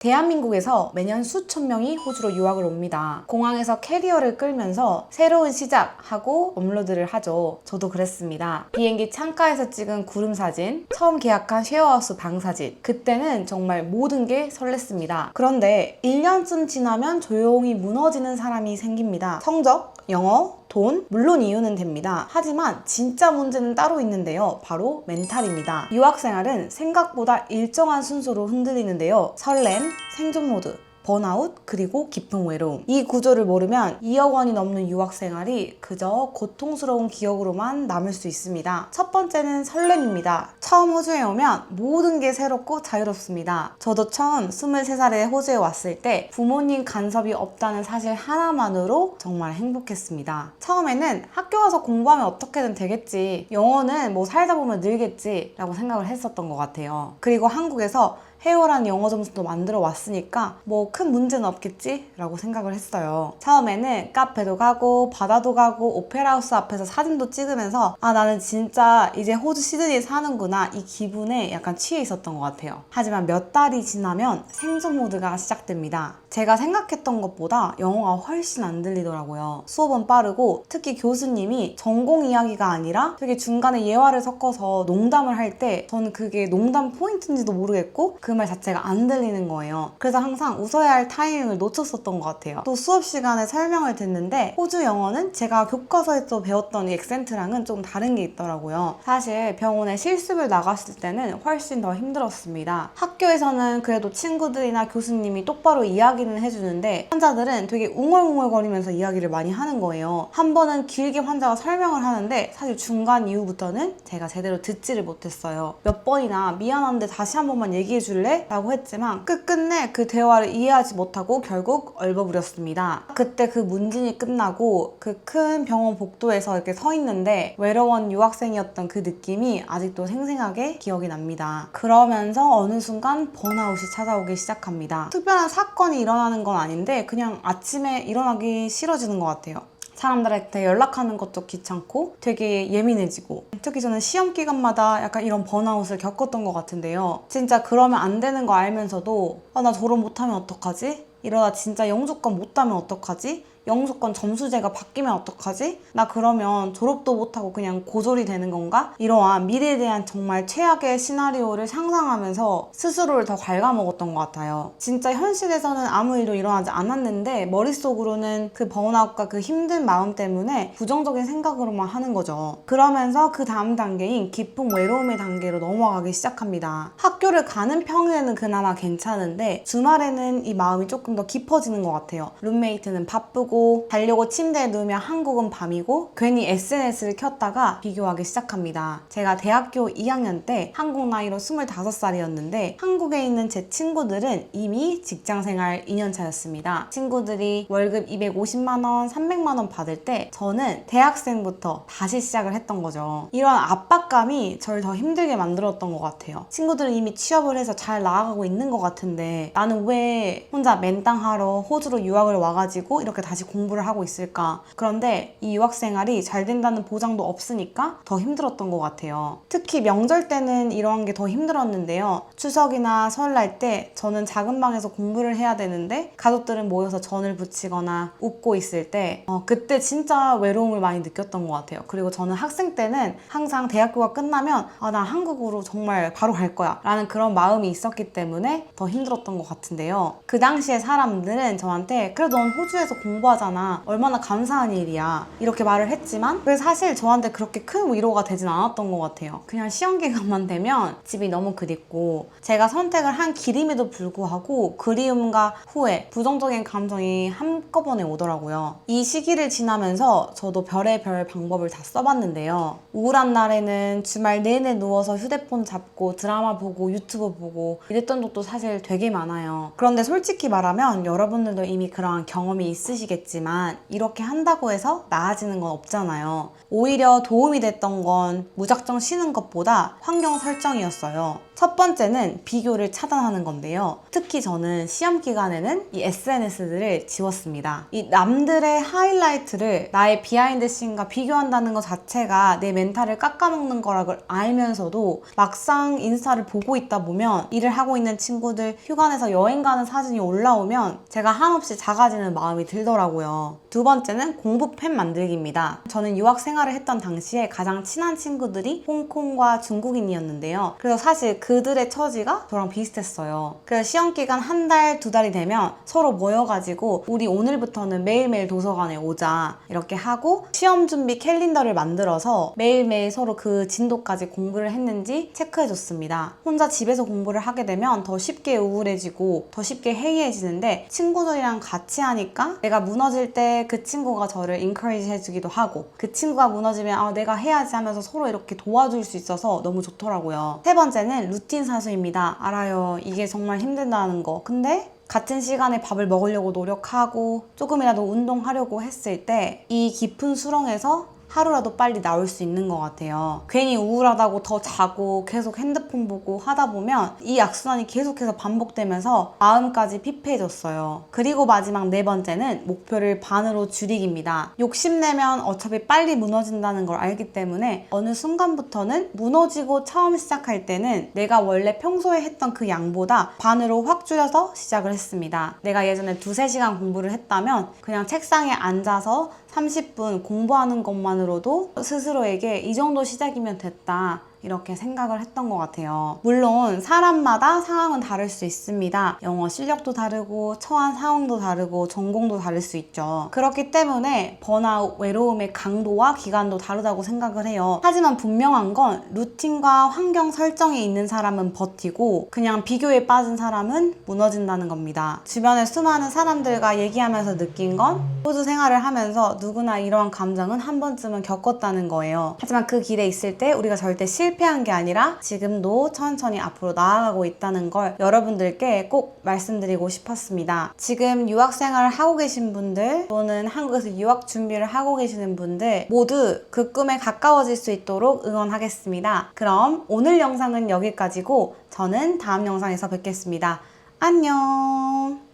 대한민국에서 매년 수천 명이 호주로 유학을 옵니다. 공항에서 캐리어를 끌면서 새로운 시작하고 업로드를 하죠. 저도 그랬습니다. 비행기 창가에서 찍은 구름 사진, 처음 계약한 쉐어하우스 방 사진. 그때는 정말 모든 게 설렜습니다. 그런데 1년쯤 지나면 조용히 무너지는 사람이 생깁니다. 성적, 영어, 돈, 물론 이유는 됩니다. 하지만 진짜 문제는 따로 있는데요. 바로 멘탈입니다. 유학생활은 생각보다 일정한 순서로 흔들리는데요. 설렘, 생존 모드, 번아웃, 그리고 깊은 외로움. 이 구조를 모르면 2억 원이 넘는 유학생활이 그저 고통스러운 기억으로만 남을 수 있습니다. 첫 번째는 설렘입니다. 처음 호주에 오면 모든 게 새롭고 자유롭습니다. 저도 처음 23살에 호주에 왔을 때 부모님 간섭이 없다는 사실 하나만으로 정말 행복했습니다. 처음에는 학교 가서 공부하면 어떻게든 되겠지, 영어는 뭐 살다 보면 늘겠지 라고 생각을 했었던 것 같아요. 그리고 한국에서 해오라는 영어 점수도 만들어 왔으니까 뭐 큰 문제는 없겠지? 라고 생각을 했어요. 처음에는 카페도 가고 바다도 가고 오페라하우스 앞에서 사진도 찍으면서 아, 나는 진짜 이제 호주 시드니에 사는구나, 이 기분에 약간 취해 있었던 것 같아요. 하지만 몇 달이 지나면 생존 모드가 시작됩니다. 제가 생각했던 것보다 영어가 훨씬 안 들리더라고요. 수업은 빠르고 특히 교수님이 전공 이야기가 아니라 되게 중간에 예화를 섞어서 농담을 할 때 저는 그게 농담 포인트인지도 모르겠고 그 말 자체가 안 들리는 거예요. 그래서 항상 웃어야 할 타이밍을 놓쳤었던 것 같아요. 또 수업 시간에 설명을 듣는데 호주 영어는 제가 교과서에서 배웠던 이 액센트랑은 좀 다른 게 있더라고요. 사실 병원에 실습을 나갔을 때는 훨씬 더 힘들었습니다. 학교에서는 그래도 친구들이나 교수님이 똑바로 이야기는 해주는데 환자들은 되게 웅얼웅얼거리면서 이야기를 많이 하는 거예요. 한 번은 길게 환자가 설명을 하는데 사실 중간 이후부터는 제가 제대로 듣지를 못했어요. 몇 번이나 미안한데 다시 한 번만 얘기해 줄래? 라고 했지만 끝끝내 그 대화를 이해하지 못하고 결국 얼버무렸습니다. 그때 그 문진이 끝나고 그 큰 병원 복도에서 이렇게 서 있는데 외로운 유학생이었던 그 느낌이 아직도 생생하게 기억이 납니다. 그러면서 어느 순간 번아웃이 찾아오기 시작합니다. 특별한 사건이 일어나는 건 아닌데 그냥 아침에 일어나기 싫어지는 것 같아요. 사람들한테 연락하는 것도 귀찮고 되게 예민해지고, 특히 저는 시험 기간마다 약간 이런 번아웃을 겪었던 것 같은데요. 진짜 그러면 안 되는 거 알면서도 아, 나 졸업 못하면 어떡하지? 이러다 진짜 영주권 못 따면 어떡하지? 영주권 점수제가 바뀌면 어떡하지? 나 그러면 졸업도 못하고 그냥 고졸이 되는 건가? 이러한 미래에 대한 정말 최악의 시나리오를 상상하면서 스스로를 더 갉아먹었던 것 같아요. 진짜 현실에서는 아무 일도 일어나지 않았는데 머릿속으로는 그 번아웃과 그 힘든 마음 때문에 부정적인 생각으로만 하는 거죠. 그러면서 그 다음 단계인 깊은 외로움의 단계로 넘어가기 시작합니다. 학교를 가는 평일에는 그나마 괜찮은데 주말에는 이 마음이 조금 더 깊어지는 것 같아요. 룸메이트는 바쁘고 자려고 침대에 누우면 한국은 밤이고 괜히 SNS를 켰다가 비교하기 시작합니다. 제가 대학교 2학년 때 한국 나이로 25살이었는데 한국에 있는 제 친구들은 이미 직장생활 2년차였습니다. 친구들이 월급 250만원, 300만원 받을 때 저는 대학생부터 다시 시작을 했던 거죠. 이런 압박감이 저를 더 힘들게 만들었던 것 같아요. 친구들은 이미 취업을 해서 잘 나아가고 있는 것 같은데 나는 왜 혼자 맨땅하러 호주로 유학을 와가지고 이렇게 다시 공부를 하고 있을까? 그런데 이 유학생활이 잘 된다는 보장도 없으니까 더 힘들었던 것 같아요. 특히 명절 때는 이러한 게 더 힘들었는데요. 추석이나 설날 때 저는 작은 방에서 공부를 해야 되는데 가족들은 모여서 전을 부치거나 웃고 있을 때 그때 진짜 외로움을 많이 느꼈던 것 같아요. 그리고 저는 학생 때는 항상 대학교가 끝나면 아, 나 한국으로 정말 바로 갈 거야 라는 그런 마음이 있었기 때문에 더 힘들었던 것 같은데요. 그 당시에 사람들은 저한테 그래도 넌 호주에서 공부하잖아, 얼마나 감사한 일이야, 이렇게 말을 했지만 그게 사실 저한테 그렇게 큰 위로가 되진 않았던 것 같아요. 그냥 시험 기간만 되면 집이 너무 그립고 제가 선택을 한 길임에도 불구하고 그리움과 후회, 부정적인 감정이 한꺼번에 오더라고요. 이 시기를 지나면서 저도 별의별 방법을 다 써봤는데요. 우울한 날에는 주말 내내 누워서 휴대폰 잡고 드라마 보고 유튜브 보고 이랬던 적도 사실 되게 많아요. 그런데 솔직히 말하면 여러분들도 이미 그러한 경험이 있으시겠지만 이렇게 한다고 해서 나아지는 건 없잖아요. 오히려 도움이 됐던 건 무작정 쉬는 것보다 환경 설정이었어요. 첫 번째는 비교를 차단하는 건데요. 특히 저는 시험 기간에는 이 SNS들을 지웠습니다. 이 남들의 하이라이트를 나의 비하인드 씬과 비교한다는 것 자체가 내 멘탈을 깎아먹는 거라고 알면서도 막상 인스타를 보고 있다 보면 일을 하고 있는 친구들 휴가 내서 여행 가는 사진이 올라오면 제가 한없이 작아지는 마음이 들더라고요. 두 번째는 공부펜 만들기입니다. 저는 유학 생활을 했던 당시에 가장 친한 친구들이 홍콩과 중국인이었는데요. 그래서 사실 그들의 처지가 저랑 비슷했어요. 그래서 시험 기간 한 달, 두 달이 되면 서로 모여가지고 우리 오늘부터는 매일매일 도서관에 오자 이렇게 하고 시험 준비 캘린더를 만들어서 매일매일 서로 그 진도까지 공부를 했는지 체크해줬습니다. 혼자 집에서 공부를 하게 되면 더 쉽게 우울해지고 더 쉽게 해이해지는데 친구들이랑 같이 하니까 내가 무너질 때 그 친구가 저를 encourage 해주기도 하고 그 친구가 무너지면 아, 내가 해야지 하면서 서로 이렇게 도와줄 수 있어서 너무 좋더라고요. 세 번째는 루틴 사수입니다. 알아요. 이게 정말 힘들다는 거. 근데 같은 시간에 밥을 먹으려고 노력하고 조금이라도 운동하려고 했을 때 이 깊은 수렁에서 하루라도 빨리 나올 수 있는 것 같아요. 괜히 우울하다고 더 자고 계속 핸드폰 보고 하다 보면 이 악순환이 계속해서 반복되면서 마음까지 피폐해졌어요. 그리고 마지막 네 번째는 목표를 반으로 줄이기입니다. 욕심내면 어차피 빨리 무너진다는 걸 알기 때문에 어느 순간부터는 무너지고 처음 시작할 때는 내가 원래 평소에 했던 그 양보다 반으로 확 줄여서 시작을 했습니다. 내가 예전에 2-3시간 공부를 했다면 그냥 책상에 앉아서 30분 공부하는 것만으로도 스스로에게 이 정도 시작이면 됐다 이렇게 생각을 했던 것 같아요. 물론 사람마다 상황은 다를 수 있습니다. 영어 실력도 다르고 처한 상황도 다르고 전공도 다를 수 있죠. 그렇기 때문에 번아웃, 외로움의 강도와 기간도 다르다고 생각을 해요. 하지만 분명한 건 루틴과 환경 설정이 있는 사람은 버티고 그냥 비교에 빠진 사람은 무너진다는 겁니다. 주변의 수많은 사람들과 얘기하면서 느낀 건 호주 생활을 하면서 누구나 이러한 감정은 한 번쯤은 겪었다는 거예요. 하지만 그 길에 있을 때 우리가 절대 실패한 게 아니라 지금도 천천히 앞으로 나아가고 있다는 걸 여러분들께 꼭 말씀드리고 싶었습니다. 지금 유학생활을 하고 계신 분들 또는 한국에서 유학 준비를 하고 계시는 분들 모두 그 꿈에 가까워질 수 있도록 응원하겠습니다. 그럼 오늘 영상은 여기까지고 저는 다음 영상에서 뵙겠습니다. 안녕.